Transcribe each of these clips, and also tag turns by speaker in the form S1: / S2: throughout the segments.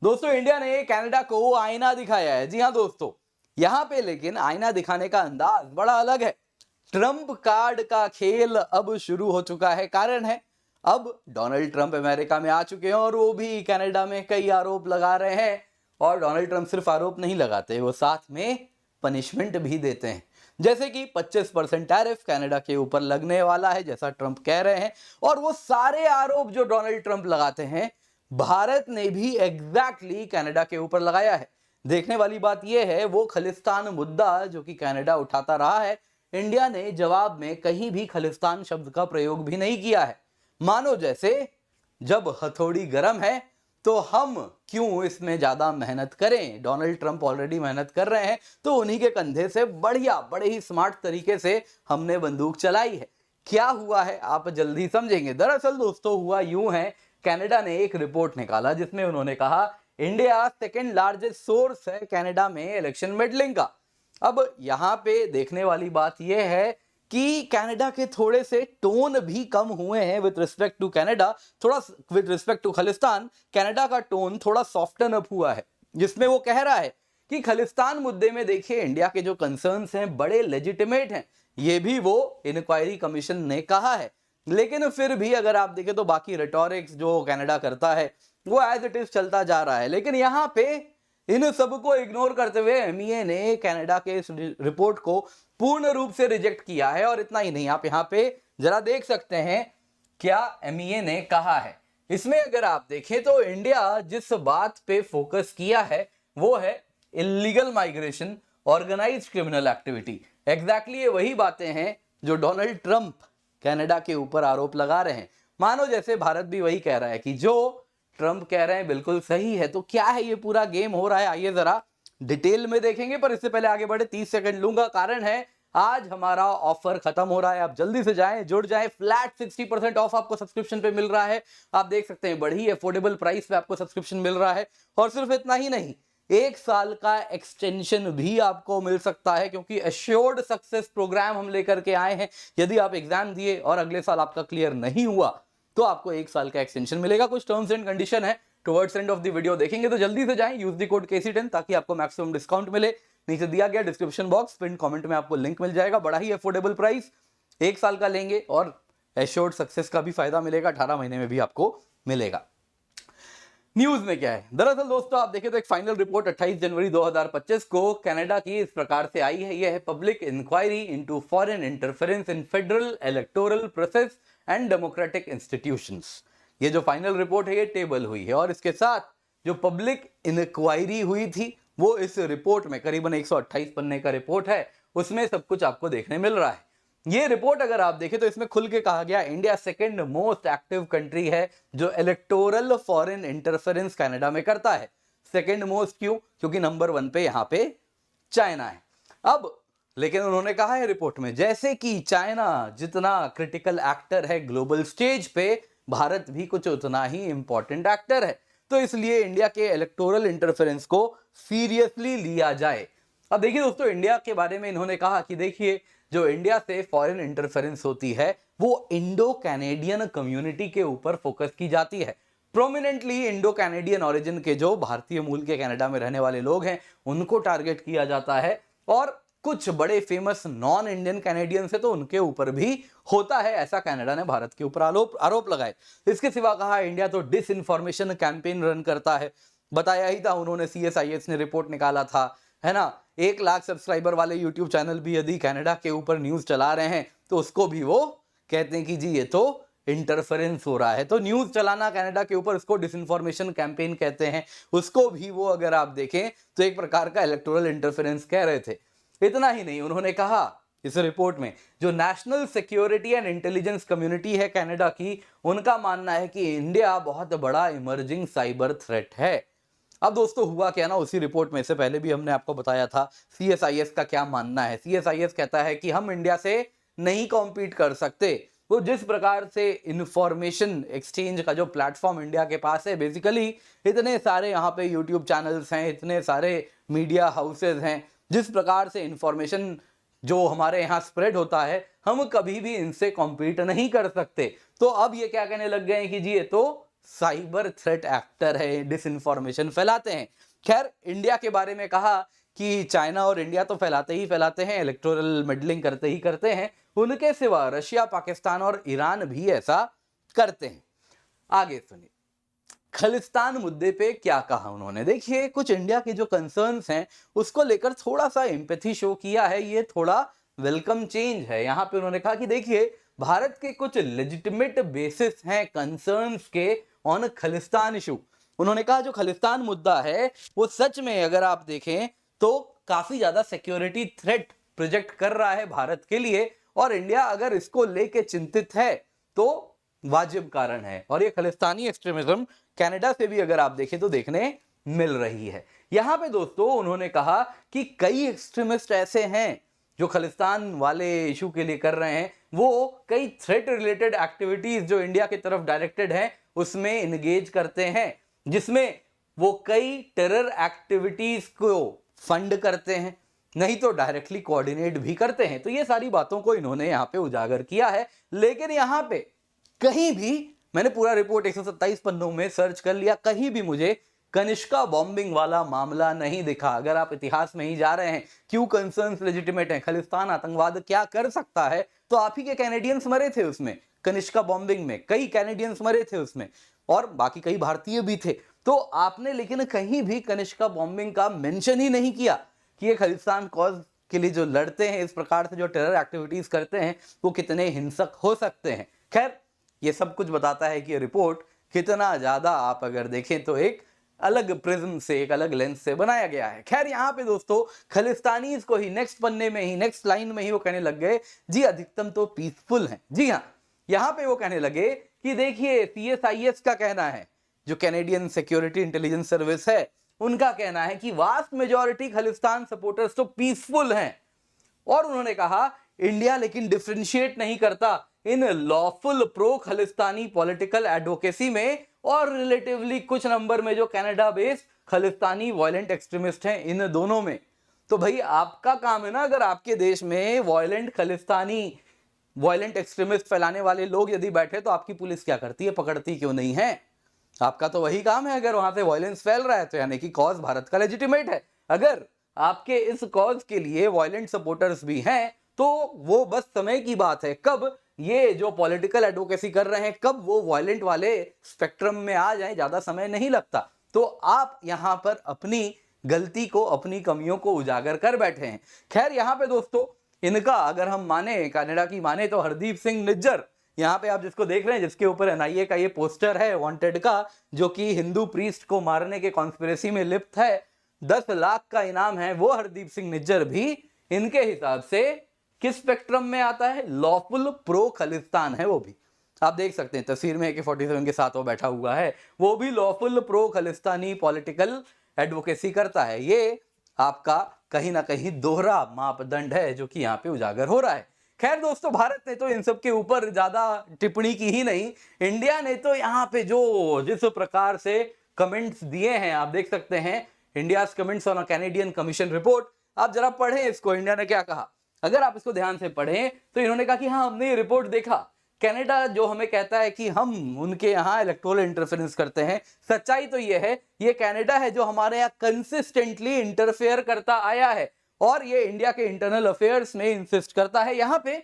S1: दोस्तों इंडिया ने कनाडा को आईना दिखाया है। जी हाँ दोस्तों, यहाँ पे लेकिन आईना दिखाने का अंदाज बड़ा अलग है। ट्रंप कार्ड का खेल अब शुरू हो चुका है। कारण है, अब डोनाल्ड ट्रंप अमेरिका में आ चुके हैं और वो भी कनाडा में कई आरोप लगा रहे हैं। और डोनाल्ड ट्रंप सिर्फ आरोप नहीं लगाते, वो साथ में पनिशमेंट भी देते हैं। जैसे कि 25% टैरिफ कनाडा के ऊपर लगने वाला है, जैसा ट्रंप कह रहे हैं। और वो सारे आरोप जो डोनाल्ड ट्रंप लगाते हैं, भारत ने भी एग्जैक्टली कनाडा के ऊपर लगाया है। देखने वाली बात यह है, वो खालिस्तान मुद्दा जो कि कनाडा उठाता रहा है, इंडिया ने जवाब में कहीं भी खालिस्तान शब्द का प्रयोग भी नहीं किया है। मानो जैसे जब हथौड़ी गर्म है तो हम क्यों इसमें ज्यादा मेहनत करें, डोनाल्ड ट्रंप ऑलरेडी मेहनत कर रहे हैं, तो उन्हीं के कंधे से बढ़िया बड़े ही स्मार्ट तरीके से हमने बंदूक चलाई है। क्या हुआ है आप जल्दी समझेंगे। दरअसल दोस्तों हुआ यूं है, कनाडा ने एक रिपोर्ट निकाला जिसमें उन्होंने कहा इंडिया सेकेंड लार्जेस्ट सोर्स है कनाडा में इलेक्शन मेडलिंग का। अब यहां पे देखने वाली बात यह है कि कनाडा के थोड़े से टोन भी कम हुए हैं विद रिस्पेक्ट टू कनाडा, थोड़ा with respect to Khalistan Canada का टोन थोड़ा सॉफ्टन अप हुआ है, जिसमें वो कह रहा है कि खालिस्तान मुद्दे में देखिए इंडिया के जो कंसर्न्स हैं बड़े लेजिटिमेट हैं। ये भी वो इंक्वायरी कमीशन ने कहा है। लेकिन फिर भी अगर आप देखें तो बाकी रेटोरिक्स जो कनाडा करता है वो एज इट इज चलता जा रहा है। लेकिन यहाँ पे इन सबको इग्नोर करते हुए एमईए ने कनाडा के इस रिपोर्ट को पूर्ण रूप से रिजेक्ट किया है। और इतना ही नहीं, आप यहाँ पे जरा देख सकते हैं क्या एमईए ने कहा है। इसमें अगर आप देखें तो इंडिया जिस बात पे फोकस किया है वो है illegal migration, organised criminal activity. Exactly ये वही बातें हैं जो डोनाल्ड ट्रंप कनाडा के ऊपर आरोप लगा रहे हैं। मानो जैसे भारत भी वही कह रहा है कि जो ट्रंप कह रहे हैं बिल्कुल सही है। तो क्या है ये पूरा गेम हो रहा है, आइए जरा डिटेल में देखेंगे। पर इससे पहले आगे बढ़े 30 सेकंड लूंगा। कारण है आज हमारा ऑफर खत्म हो रहा है, आप जल्दी से जाएं, जुड़ जाएं। फ्लैट 60% ऑफ आपको सब्सक्रिप्शन पे मिल रहा है। आप देख सकते हैं बड़ी अफोर्डेबल प्राइस पे आपको सब्सक्रिप्शन मिल रहा है। और सिर्फ इतना ही नहीं, 1 साल का एक्सटेंशन भी आपको मिल सकता है, क्योंकि एश्योर्ड सक्सेस प्रोग्राम हम लेकर के आए हैं। यदि आप एग्जाम दिए और अगले साल आपका क्लियर नहीं हुआ तो आपको 1 साल का एक्सटेंशन मिलेगा। कुछ टर्म्स एंड कंडीशन है, towards end of the video देखेंगे। तो जल्दी से जाएं, यूज द कोड KC10 ताकि आपको मैक्सिमम डिस्काउंट मिले। नीचे दिया गया डिस्क्रिप्शन बॉक्स पिन कमेंट में आपको लिंक मिल जाएगा। बड़ा ही अफोर्डेबल प्राइस, 1 साल का लेंगे और एश्योर्ड सक्सेस का भी फायदा मिलेगा, 18 महीने में भी आपको मिलेगा। न्यूज में क्या है, दरअसल दोस्तों आप देखें तो एक फाइनल रिपोर्ट 28 जनवरी 2025 को कनाडा की इस प्रकार से आई है। यह है public inquiry into foreign interference in federal electoral process and democratic institutions. ये जो फाइनल रिपोर्ट है ये टेबल हुई है और इसके साथ जो पब्लिक इंक्वायरी हुई थी वो इस रिपोर्ट में करीबन 128 पन्ने का रिपोर्ट है, उसमें सब कुछ आपको देखने मिल रहा है। ये रिपोर्ट अगर आप देखें तो इसमें खुल के कहा गया India second most active country है जो इलेक्टोरल फॉरेन इंटरफेरेंस कनाडा में करता है। सेकंड मोस्ट क्यों? क्योंकि नंबर 1 पे यहां पे चाइना है। अब लेकिन उन्होंने कहा है रिपोर्ट में, जैसे कि चाइना जितना क्रिटिकल एक्टर है ग्लोबल स्टेज पे, भारत भी कुछ उतना ही इंपॉर्टेंट एक्टर है। तो इसलिए इंडिया के इलेक्टोरल इंटरफेरेंस को सीरियसली लिया जाए। अब देखिए दोस्तों, इंडिया के बारे में इन्होंने कहा कि देखिए जो इंडिया से फॉरेन इंटरफेरेंस होती है वो इंडो कैनेडियन कम्युनिटी के ऊपर फोकस की जाती है। प्रोमिनेंटली इंडो कैनेडियन ओरिजिन के जो भारतीय मूल के कनाडा में रहने वाले लोग हैं उनको टारगेट किया जाता है। और कुछ बड़े फेमस नॉन इंडियन कैनेडियंस है तो उनके ऊपर भी होता है। ऐसा कनाडा ने भारत के ऊपर आरोप लगाए। इसके सिवा कहा इंडिया तो डिसइंफॉर्मेशन कैंपेन रन करता है। बताया ही था उन्होंने, CSIS ने रिपोर्ट निकाला था, है ना। 1 लाख सब्सक्राइबर वाले यूट्यूब चैनल भी यदि कनाडा के ऊपर न्यूज चला रहे हैं तो उसको भी वो कहते हैं कि जी ये तो इंटरफेरेंस हो रहा है। तो न्यूज चलाना कनाडा के ऊपर, उसको डिसइंफॉर्मेशन कैंपेन कहते हैं। उसको भी वो अगर आप देखें तो एक प्रकार का इलेक्टोरल इंटरफेरेंस कह रहे थे। इतना ही नहीं, उन्होंने कहा इस रिपोर्ट में जो national security and intelligence community है कनाडा की, उनका मानना है कि इंडिया बहुत बड़ा इमर्जिंग साइबर थ्रेट है। अब दोस्तों हुआ क्या ना, उसी रिपोर्ट में से पहले भी हमने आपको बताया था CSIS का क्या मानना है। CSIS कहता है कि हम इंडिया से नहीं कॉम्पीट कर सकते। वो जिस प्रकार से इंफॉर्मेशन एक्सचेंज का जो प्लेटफॉर्म इंडिया के पास है, बेसिकली इतने सारे यहाँ पे यूट्यूब चैनल्स हैं, इतने सारे मीडिया हाउसेज हैं, जिस प्रकार से इंफॉर्मेशन जो हमारे यहाँ स्प्रेड होता है हम कभी भी इनसे कॉम्पीट नहीं कर सकते। तो अब ये क्या कहने लग गए हैं कि जी ये तो साइबर थ्रेट एक्टर है, डिसइंफॉर्मेशन फैलाते हैं। खैर, इंडिया के बारे में कहा कि चाइना और इंडिया तो फैलाते ही फैलाते हैं, इलेक्टोरल मेडलिंग करते ही करते हैं, उनके सिवा रशिया, पाकिस्तान और ईरान भी ऐसा करते हैं। आगे सुनिए, खालिस्तान मुद्दे पे क्या कहा उन्होंने। देखिए, कुछ इंडिया के जो कंसर्न्स हैं उसको लेकर थोड़ा सा एम्पैथी शो किया है, ये थोड़ा वेलकम चेंज है। यहां पे उन्होंने कहा कि देखिए, भारत के कुछ लेजिटिमेट बेसिस हैं कंसर्न्स के ऑन खालिस्तान इशू। उन्होंने कहा जो खालिस्तान मुद्दा है वो सच में अगर आप देखें तो काफी ज्यादा सिक्योरिटी थ्रेट प्रोजेक्ट कर रहा है भारत के लिए, और इंडिया अगर इसको लेके चिंतित है तो वाजिब कारण है। और ये खालिस्तानी एक्सट्रीमिज्म कनाडा से भी अगर आप देखें तो देखने मिल रही है। यहां पे दोस्तों उन्होंने कहा कि कई एक्सट्रीमिस्ट ऐसे हैं जो खालिस्तान वाले इशू के लिए कर रहे हैं, वो कई थ्रेट रिलेटेड एक्टिविटीज जो इंडिया की तरफ डायरेक्टेड हैं उसमें एंगेज करते हैं, जिसमें वो कई टेरर एक्टिविटीज को फंड करते हैं, नहीं तो डायरेक्टली कोऑर्डिनेट भी करते हैं। तो ये सारी बातों को इन्होंने यहां पे उजागर किया है। लेकिन यहां पे कहीं भी, मैंने पूरा रिपोर्ट 127 पन्नों में सर्च कर लिया, कहीं भी मुझे कनिष्का बॉम्बिंग वाला मामला नहीं दिखा। अगर आप इतिहास में ही जा रहे हैं, क्यों कंसर्न्स लेजिटिमेट हैं, खालिस्तान आतंकवाद क्या कर सकता है, तो आप ही के कैनेडियंस मरे थे उसमें, कनिष्का बॉम्बिंग में कई कैनेडियंस मरे थे उसमें, और बाकी कई भारतीय भी थे। तो आपने लेकिन कहीं भी कनिष्का बॉम्बिंग का मेंशन ही नहीं किया कि ये खालिस्तान कॉज के लिए जो लड़ते हैं, इस प्रकार से जो टेरर एक्टिविटीज करते हैं, वो कितने हिंसक हो सकते हैं। खैर, ये सब कुछ बताता है कि ये रिपोर्ट कितना ज्यादा, आप अगर देखें तो एक अलग प्रिज्म से, एक अलग लेंस से बनाया गया है। खैर, यहाँ पे दोस्तों खालिस्तानीज को ही नेक्स्ट पन्ने में ही, नेक्स्ट लाइन में ही वो कहने लग गए जी अधिकतम तो पीसफुल हैं। जी हाँ, यहाँ पे वो कहने लगे कि देखिए CSIS का कहना है, जो कैनेडियन सिक्योरिटी इंटेलिजेंस सर्विस है, उनका कहना है कि वास्ट मेजॉरिटी खालिस्तान सपोर्टर्स तो पीसफुल हैं। और उन्होंने कहा इंडिया लेकिन डिफरेंशिएट नहीं करता इन lawful pro Khalistani political advocacy में और रिलेटिवली कुछ नंबर में जो Canada based Khalistani violent extremist हैं, इन दोनों में। तो भाई आपका काम है ना, अगर आपके देश में वायलेंट खालिस्तानी वायलेंट एक्सट्रीमिस्ट फैलाने वाले लोग यदि बैठे तो आपकी पुलिस क्या करती है, पकड़ती क्यों नहीं है? आपका तो वही काम है। अगर वहां से वायलेंस फैल रहा है तो यानी कि कॉज भारत का लेजिटिमेट है। अगर आपके इस कॉज के लिए वायलेंट सपोर्टर्स भी हैं तो वो बस समय की बात है कब ये जो पॉलिटिकल एडवोकेसी कर रहे हैं, कब वो वायलेंट वाले स्पेक्ट्रम में आ जाएं, ज्यादा समय नहीं लगता। तो आप यहां पर अपनी गलती को, अपनी कमियों को उजागर कर बैठे हैं। खैर, यहां पे दोस्तों इनका अगर हम माने, कनाडा की माने, तो हरदीप सिंह निज्जर, यहाँ पे आप जिसको देख रहे हैं, जिसके ऊपर NIA का ये पोस्टर है वांटेड का, जो कि हिंदू प्रीस्ट को मारने के कॉन्स्पिरेसी में लिप्त है, 10 लाख का इनाम है, वो हरदीप सिंह निज्जर भी इनके हिसाब से किस स्पेक्ट्रम में आता है? लॉफुल प्रो खालिस्तान है वो भी। आप देख सकते हैं तस्वीर में AK-47 के साथ वो बैठा हुआ है, वो भी lawful pro Khalistani political advocacy करता है। ये आपका कहीं ना कहीं दोहरा मापदंड है जो कि यहाँ पे उजागर हो रहा है। खैर दोस्तों, भारत ने तो इन सब के ऊपर ज्यादा टिप्पणी की ही नहीं। इंडिया ने तो यहाँ पे जो जिस प्रकार से कमेंट्स दिए हैं, आप देख सकते हैं, India's comments on a Canadian commission report, आप जरा पढ़ें इसको। इंडिया ने क्या कहा, अगर आप इसको ध्यान से पढ़ें तो इन्होंने कहा कि हाँ, हमने ये रिपोर्ट देखा, कनाडा जो हमें कहता है कि हम उनके यहाँ इलेक्टोरल इंटरफेरेंस करते हैं, सच्चाई तो ये है, ये कनाडा है जो हमारे यहाँ कंसिस्टेंटली इंटरफेयर करता आया है और ये इंडिया के इंटरनल अफेयर्स में इंसिस्ट करता है। यहाँ पे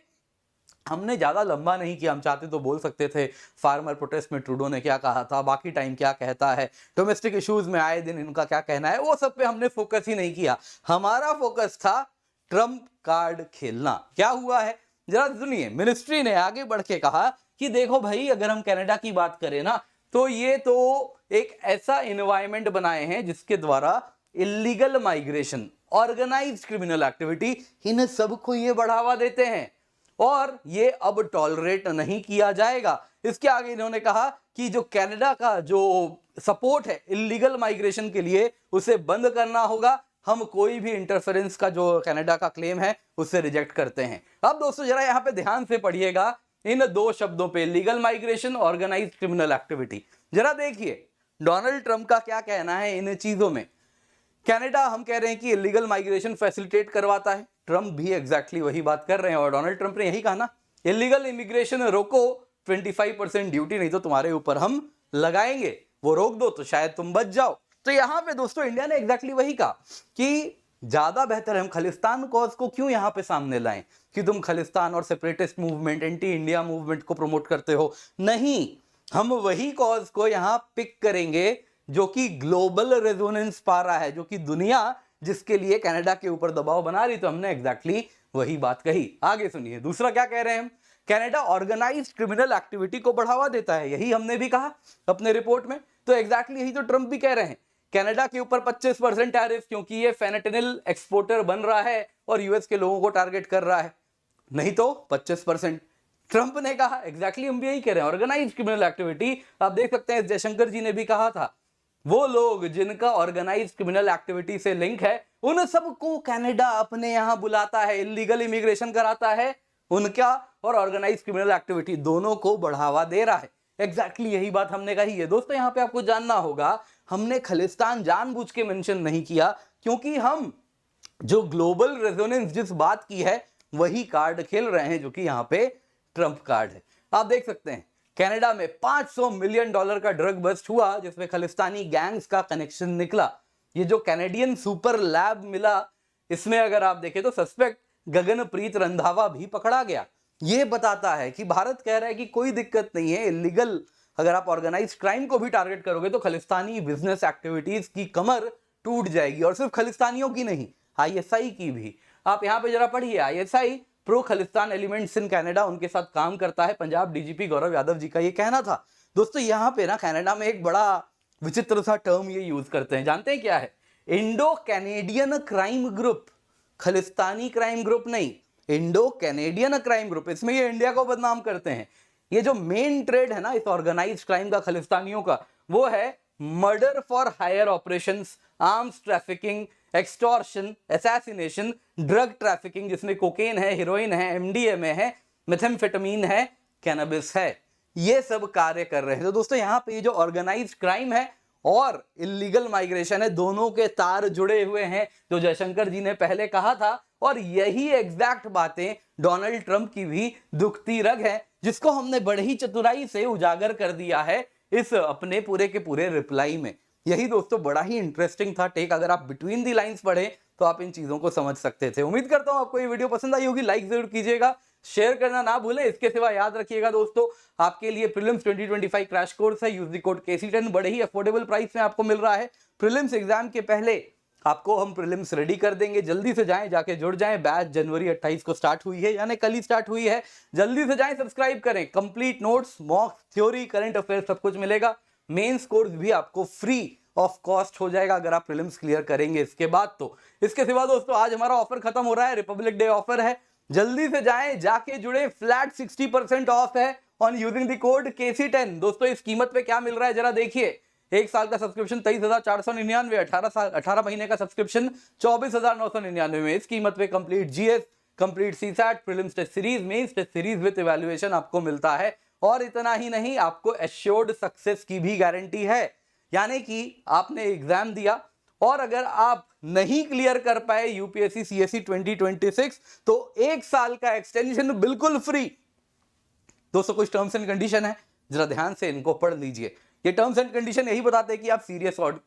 S1: हमने ज्यादा लंबा नहीं किया, हम चाहते तो बोल सकते थे फार्मर प्रोटेस्ट में ट्रूडो ने क्या कहा था, बाकी टाइम क्या कहता है, डोमेस्टिक इश्यूज में आए दिन इनका क्या कहना है, वो सब पे हमने फोकस ही नहीं किया। हमारा फोकस था ट्रम्प कार्ड खेलना। क्या हुआ है जरा सुनिए। मिनिस्ट्री ने आगे बढ़ के कहा कि देखो भाई, अगर हम कनाडा की बात करें ना, तो ये तो एक ऐसा एनवायरमेंट बनाए हैं जिसके द्वारा illegal migration, organised criminal activity, इन सबको ये बढ़ावा देते हैं और ये अब टॉलरेट नहीं किया जाएगा। इसके आगे इन्होंने कहा कि जो कनाडा का जो सपोर्ट है इलीगल माइग्रेशन के लिए, उसे बंद करना होगा। हम कोई भी इंटरफेरेंस का जो कनाडा का क्लेम है उसे रिजेक्ट करते हैं। अब दोस्तों जरा यहां पे ध्यान से पढ़िएगा इन दो शब्दों पे, legal migration, organised criminal activity. जरा देखिए डोनाल्ड ट्रंप का क्या कहना है इन चीजों में। कनाडा हम कह रहे हैं कि इलीगल माइग्रेशन फैसिलिटेट करवाता है, ट्रंप भी एग्जैक्टली वही बात कर रहे हैं और डोनाल्ड ट्रंप ने यही कहा ना, इलीगल इमिग्रेशन रोको, 25% ड्यूटी, नहीं तो तुम्हारे ऊपर हम लगाएंगे वो रोक दो तो शायद तुम बच जाओ। तो यहां पे दोस्तों इंडिया ने एग्जैक्टली वही कहा कि ज्यादा बेहतर है हम खालिस्तान कॉज को क्यों यहां पे सामने लाएं कि तुम खालिस्तान और separatist movement, anti India movement को प्रमोट करते हो। नहीं, हम वही कॉज को यहां पिक करेंगे जो कि ग्लोबल रेजोनेंस पा रहा है, जो कि दुनिया जिसके लिए कनाडा के ऊपर दबाव बना रही। तो हमने एग्जैक्टली वही बात कही। आगे सुनिए दूसरा क्या कह रहे हैं हम, कनाडा ऑर्गेनाइज्ड क्रिमिनल एक्टिविटी को बढ़ावा देता है, यही हमने भी कहा अपने रिपोर्ट में। तो एग्जैक्टली यही तो ट्रंप भी कह रहे हैं, कनाडा के ऊपर 25% टैरिफ क्योंकि ये फेंटेनिल एक्सपोर्टर बन रहा है और यूएस के लोगों को टारगेट कर रहा है, नहीं तो 25%। ट्रंप ने कहा एग्जैक्टली हम भी यही कह रहे हैं, ऑर्गेनाइज्ड क्रिमिनल एक्टिविटी। आप देख सकते हैं जयशंकर जी ने भी कहा था वो लोग जिनका ऑर्गेनाइज्ड क्रिमिनल एक्टिविटी से लिंक है उन सबको कनाडा अपने यहां बुलाता है, इलीगल इमिग्रेशन कराता है उनका, और ऑर्गेनाइज्ड क्रिमिनल एक्टिविटी दोनों को बढ़ावा दे रहा है। एग्जैक्टली यही बात हमने कही है। दोस्तों यहां पे आपको जानना होगा, हमने खालिस्तान जानबूझ के मेंशन नहीं किया क्योंकि हम जो ग्लोबल रेजोनेंस जिस बात की है वही कार्ड खेल रहे हैं, जो कि यहां पे ट्रंप कार्ड है। आप देख सकते हैं कनाडा में $500 मिलियन का ड्रग बस्ट हुआ जिसमें खालिस्तानी गैंग्स का कनेक्शन निकला। ये जो कैनेडियन सुपर लैब मिला, इसमें अगर आप देखें तो सस्पेक्ट गगनप्रीत रंधावा भी पकड़ा गया। ये बताता है कि भारत कह रहा है कि कोई दिक्कत नहीं है, इलीगल अगर आप ऑर्गेनाइज्ड क्राइम को भी टारगेट करोगे तो खालिस्तानी बिजनेस एक्टिविटीज की कमर टूट जाएगी, और सिर्फ खालिस्तानियों की नहीं, आईएसआई की भी। आप यहां पे जरा पढ़िए, ISI pro Khalistan elements in Canada उनके साथ काम करता है, पंजाब डीजीपी गौरव यादव जी का ये कहना था। दोस्तों यहां पे ना कनाडा में एक बड़ा विचित्र सा टर्म ये यूज करते हैं, जानते हैं क्या है? Indo Canadian crime group, Khalistani crime group नहीं, इंडो कैनेडियन क्राइम ग्रुप। इसमें ये इंडिया को बदनाम करते हैं। ये जो मेन ट्रेड है ना इस ऑर्गेनाइज्ड क्राइम का खालिस्तानियों का, वो है murder for hire operations, arms trafficking, extortion, assassination, drug trafficking जिसमें कोकेन है, हीरोइन है, एमडीएमए है, मेथाम्फेटामिन है, कैनबिस है, ये सब कार्य कर रहे हैं। तो दोस्तों यहां पे ये जो ऑर्गेनाइज्ड क्राइम है और इलीगल माइग्रेशन है, दोनों के तार जुड़े हुए हैं, जो जयशंकर जी ने पहले कहा था। और यही एग्जैक्ट बातें डोनाल्ड ट्रंप की भी दुखती रग है, जिसको हमने बड़ी ही चतुराई से उजागर कर दिया है इस अपने पूरे के पूरे रिप्लाई में। यही दोस्तों बड़ा ही इंटरेस्टिंग था टेक, अगर आप बिटवीन दी लाइंस पढ़े तो आप इन चीजों को समझ सकते थे। उम्मीद करता हूं आपको ये वीडियो पसंद आई होगी, लाइक जरूर कीजिएगा, शेयर करना ना भूलें। इसके सिवा याद रखिएगा दोस्तों, आपके लिए प्रीलिम्स 2025 क्रैश कोर्स है, यूज द कोड KC10, बड़े ही अफोर्डेबल प्राइस में आपको मिल रहा है। प्रीलिम्स एग्जाम के पहले आपको हम प्रीलिम्स रेडी कर देंगे, जल्दी से जाएं, जाके जुड़ जाएं। बैच जनवरी 28 को स्टार्ट हुई है, यानी कल ही स्टार्ट हुई है, जल्दी से जाएं, सब्सक्राइब करें। Complete notes, mock, theory, current affair सब कुछ मिलेगा। मेंस कोर्स भी आपको फ्री ऑफ कॉस्ट हो जाएगा अगर आप प्रीलिम्स क्लियर करेंगे इसके बाद। तो इसके सिवा दोस्तों आज हमारा ऑफर खत्म हो रहा है, रिपब्लिक डे ऑफर है, जल्दी से जाएं, जाके जुड़े, फ्लैट 60% ऑफ है on using the code KC10। दोस्तों इस कीमत पे क्या मिल रहा है जरा देखिए, 1 साल का सब्सक्रिप्शन 23,499, 18 महीने का सब्सक्रिप्शन 24,999 में। इस कीमत पे complete GS, complete CSAT, prelims test series, mains test series with evaluation आपको मिलता है। और इतना ही नहीं, आपको एश्योर्ड सक्सेस की भी गारंटी है, यानी कि आपने एग्जाम दिया और अगर आप नहीं क्लियर कर पाए यूपीएससी CSE 2026 तो 1 साल का एक्सटेंशन बिल्कुल फ्री। दोस्तों कुछ टर्म्स एंड कंडीशन है, जरा ध्यान से इनको पढ़ लीजिए। ये टर्म्स एंड कंडीशन यही बताते हैं कि आप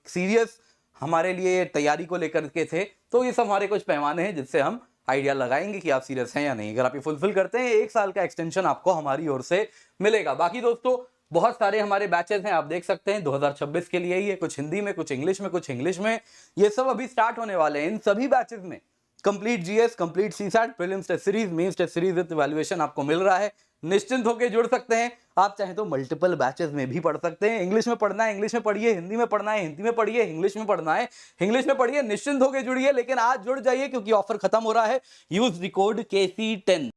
S1: सीरियस हमारे लिए तैयारी को लेकर के थे, तो ये सब हमारे कुछ पैमाने हैं जिससे हम आइडिया लगाएंगे कि आप सीरियस हैं या नहीं। अगर आप ये फुलफिल करते हैं, 1 साल का एक्सटेंशन आपको हमारी ओर से मिलेगा। बाकी दोस्तों बहुत सारे हमारे बैचेस हैं, आप देख सकते हैं 2026 के लिए ही है, कुछ हिंदी में, कुछ इंग्लिश में, ये सब अभी स्टार्ट होने वाले हैं। इन सभी बैचेस में complete GS, complete CSAT, prelims test series, mains test series with evaluation आपको मिल रहा है। निश्चिंत होकर जुड़ सकते हैं। आप चाहे तो मल्टीपल बैचेस में भी पढ़ सकते हैं। इंग्लिश में पढ़ना है इंग्लिश में पढ़िए, हिंदी में पढ़ना है हिंदी में पढ़िए, इंग्लिश में पढ़ना है इंग्लिश में पढ़िए। निश्चिंत होकर जुड़िए, लेकिन आज जुड़ जाइए क्योंकि ऑफर खत्म हो रहा है। Use the code KC10।